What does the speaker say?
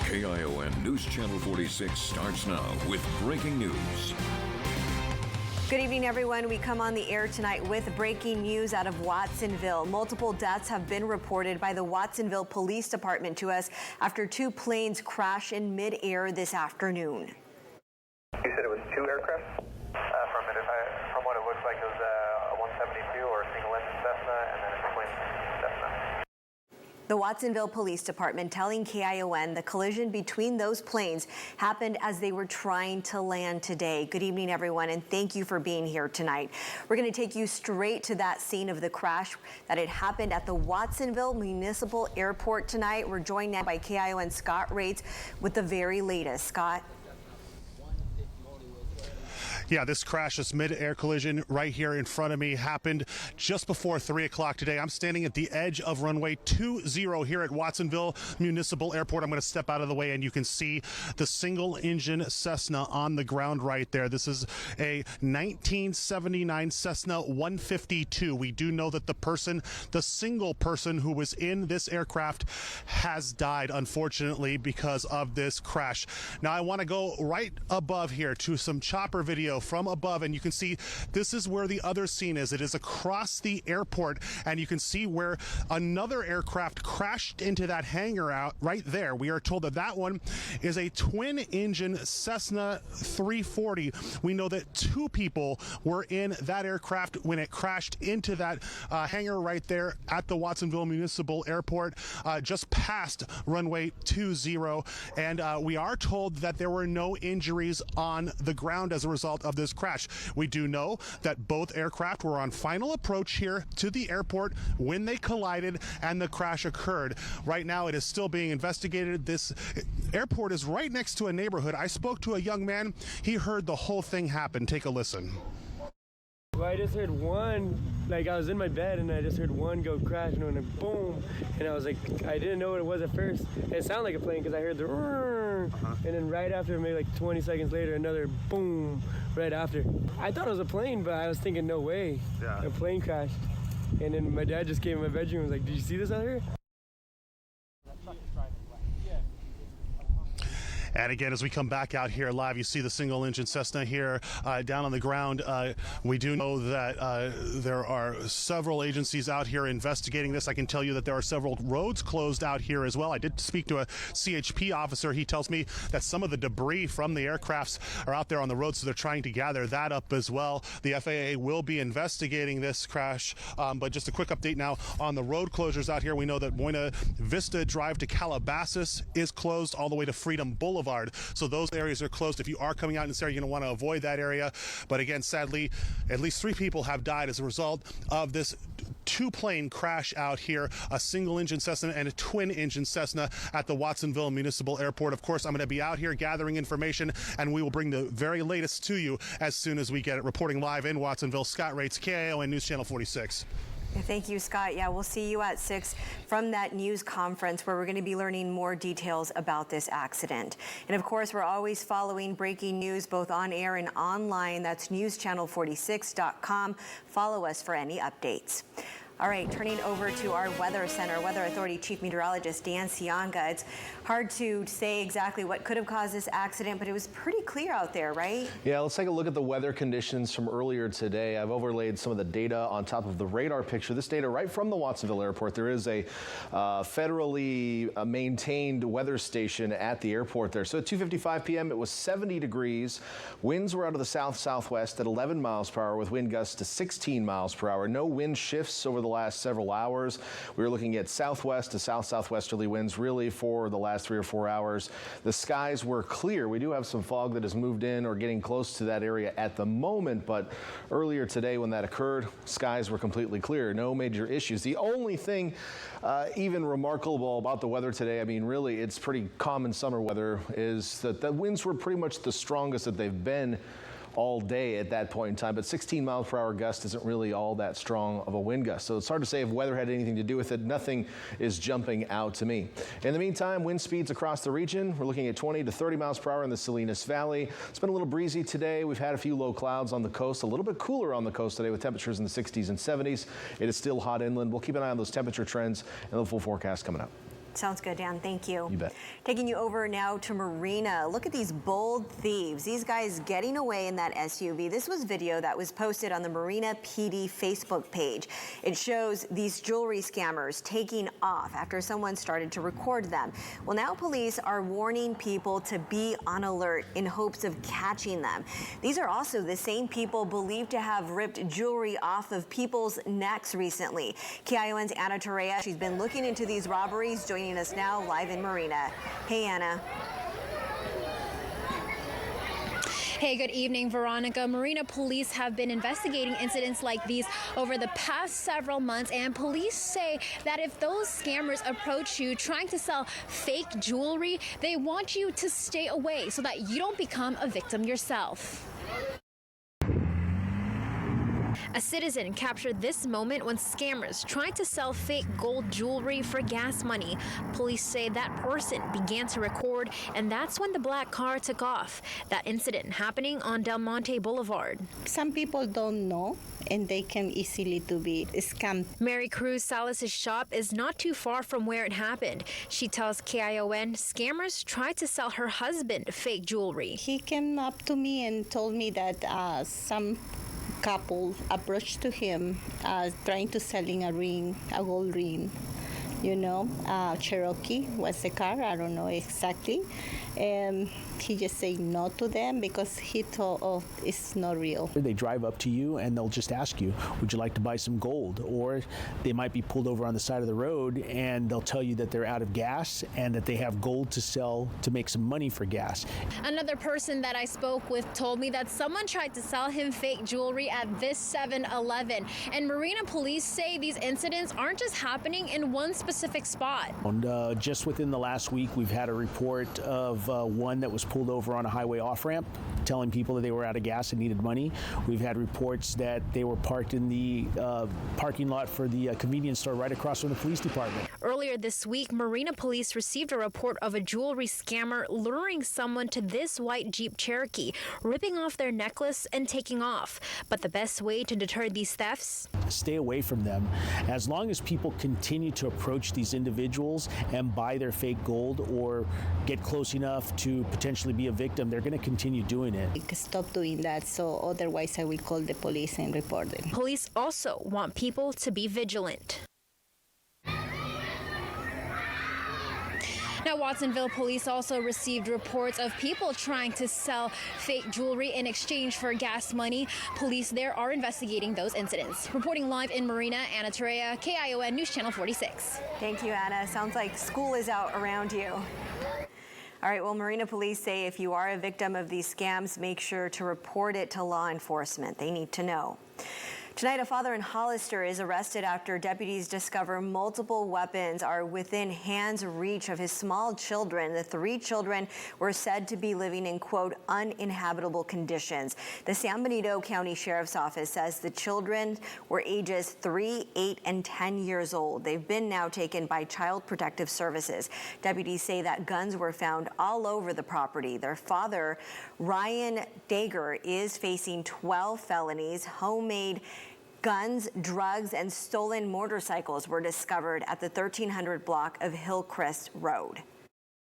KION News Channel 46 starts now with breaking news. Good evening, everyone. We come on the air tonight with breaking news out of Watsonville. Multiple deaths have been reported by the Watsonville Police Department to us after two planes crash in mid-air this afternoon. You said it was two aircraft? From what it looks like, it was a 172 or a single-engine Cessna and then a twin Cessna. The Watsonville Police Department telling KION the collision between those planes happened as they were trying to land today. Good evening, everyone, and thank you for being here tonight. We're going to take you straight to that scene of the crash that had happened at the Watsonville Municipal Airport tonight. We're joined now by KION Scott Rates with the very latest. Scott. Yeah, this crash, this mid-air collision right here in front of me happened just before 3 o'clock today. I'm standing at the edge of runway 20 here at Watsonville Municipal Airport. I'm going to step out of the way and you can see the single-engine Cessna on the ground right there. This is a 1979 Cessna 152. We do know that the single person who was in this aircraft has died, unfortunately, because of this crash. Now, I want to go right above here to some chopper video from above, and you can see this is where the other scene is. It is across the airport, and you can see where another aircraft crashed into that hangar out right there. We are told that that one is a twin-engine Cessna 340. We know that two people were in that aircraft when it crashed into that hangar right there at the Watsonville Municipal Airport, just past runway 20, and we are told that there were no injuries on the ground as a result of this crash. We do know that both aircraft were on final approach here to the airport when they collided and the crash occurred. Right now it is still being investigated. This airport is right next to a neighborhood. I spoke to a young man. He heard the whole thing happen. Take a listen. Well, I just heard one, like I was in my bed and I just heard one go crash and went boom, and I was like, I didn't know what it was at first. It sounded like a plane because I heard the and then right after, maybe like 20 seconds later, another boom right after. I thought it was a plane, but I was thinking, no way, a plane crashed. And then my dad just came in my bedroom and was like, did you see this out here? And again, as we come back out here live, you see the single-engine Cessna here down on the ground. We do know that there are several agencies out here investigating this. I can tell you that there are several roads closed out here as well. I did speak to a CHP officer. He tells me that some of the debris from the aircrafts are out there on the road, so they're trying to gather that up as well. The FAA will be investigating this crash, but just a quick update now on the road closures out here. We know that Buena Vista Drive to Calabasas is closed all the way to Freedom Boulevard. So those areas are closed. If you are coming out in this area, you're going to want to avoid that area. But again, sadly, at least 3 people have died as a result of this two-plane crash out here, a single-engine Cessna and a twin-engine Cessna at the Watsonville Municipal Airport. Of course, I'm going to be out here gathering information, and we will bring the very latest to you as soon as we get it. Reporting live in Watsonville, Scott Rates, KION News Channel 46. Thank you, Scott. Yeah, we'll see you at 6 from that news conference where we're going to be learning more details about this accident. And of course, we're always following breaking news both on air and online. That's newschannel46.com. Follow us for any updates. All right, turning over to our Weather Center, Weather Authority Chief Meteorologist Dan Sianga. It's hard to say exactly what could have caused this accident, but it was pretty clear out there, right? Yeah, let's take a look at the weather conditions from earlier today. I've overlaid some of the data on top of the radar picture. This data right from the Watsonville Airport. There is a federally maintained weather station at the airport there. So at 2:55 p.m., it was 70 degrees. Winds were out of the south-southwest at 11 miles per hour with wind gusts to 16 miles per hour. No wind shifts over the last several hours. We were looking at southwest to south-southwesterly winds really for the last 3 or 4 hours. The skies were clear. We do have some fog that has moved in or getting close to that area at the moment, but earlier today when that occurred, skies were completely clear. No major issues. The only thing even remarkable about the weather today, I mean, really, it's pretty common summer weather, is that the winds were pretty much the strongest that they've been all day at that point in time, but 16 miles per hour gust isn't really all that strong of a wind gust. So it's hard to say if weather had anything to do with it. Nothing is jumping out to me. In the meantime, wind speeds across the region, we're looking at 20 to 30 miles per hour in the Salinas Valley. It's been a little breezy today. We've had a few low clouds on the coast, a little bit cooler on the coast today with temperatures in the 60s and 70s. It is still hot inland. We'll keep an eye on those temperature trends and the full forecast coming up. Sounds good, Dan. Thank you. You bet. Taking you over now to Marina. Look at these bold thieves. These guys getting away in that SUV. This was video that was posted on the Marina PD Facebook page. It shows these jewelry scammers taking off after someone started to record them. Well, now police are warning people to be on alert in hopes of catching them. These are also the same people believed to have ripped jewelry off of people's necks recently. KION's Anna Torrea, she's been looking into these robberies, joining us now live in Marina. Hey, Anna. Hey, good evening, Veronica. Marina police have been investigating incidents like these over the past several months, and police say that if those scammers approach you trying to sell fake jewelry, they want you to stay away so that you don't become a victim yourself. A citizen captured this moment when scammers tried to sell fake gold jewelry for gas money. Police say that person began to record, and that's when the black car took off. That incident happening on Del Monte Boulevard. Some people don't know, and they can easily to be scammed. Mary Cruz Salas' shop is not too far from where it happened. She tells KION scammers tried to sell her husband fake jewelry. He came up to me and told me that some couple approached to him trying to selling a ring, a gold ring. You know, Cherokee was the car, I don't know exactly. And he just said no to them because he thought, oh, it's not real. They drive up to you and they'll just ask you, would you like to buy some gold? Or they might be pulled over on the side of the road and they'll tell you that they're out of gas and that they have gold to sell to make some money for gas. Another person that I spoke with told me that someone tried to sell him fake jewelry at this 7-Eleven. And Marina police say these incidents aren't just happening in one specific spot. And just within the last week, we've had a report of one that was pulled over on a highway off-ramp telling people that they were out of gas and needed money. We've had reports that they were parked in the parking lot for the convenience store right across from the police department. Earlier this week, Marina police received a report of a jewelry scammer luring someone to this white Jeep Cherokee, ripping off their necklace and taking off. But the best way to deter these thefts? Stay away from them. As long as people continue to approach these individuals and buy their fake gold or get close enough to potentially be a victim, they're going to continue doing it. Stop doing that, so otherwise I will call the police and report them. Police also want people to be vigilant. Now, Watsonville police also received reports of people trying to sell fake jewelry in exchange for gas money. Police there are investigating those incidents. Reporting live in Marina, Anna Torrea, KION News Channel 46. Thank you, Anna. Sounds like school is out around you. All right, well, Marina police say if you are a victim of these scams, make sure to report it to law enforcement. They need to know. Tonight, a father in Hollister is arrested after deputies discover multiple weapons are within hand's reach of his small children. The 3 children were said to be living in, quote, uninhabitable conditions. The San Benito County Sheriff's Office says the children were ages 3, 8, and 10 years old. They've been now taken by Child Protective Services. Deputies say that guns were found all over the property. Their father, Ryan Dager, is facing 12 felonies. Homemade guns, drugs, and stolen motorcycles were discovered at the 1300 block of Hillcrest Road.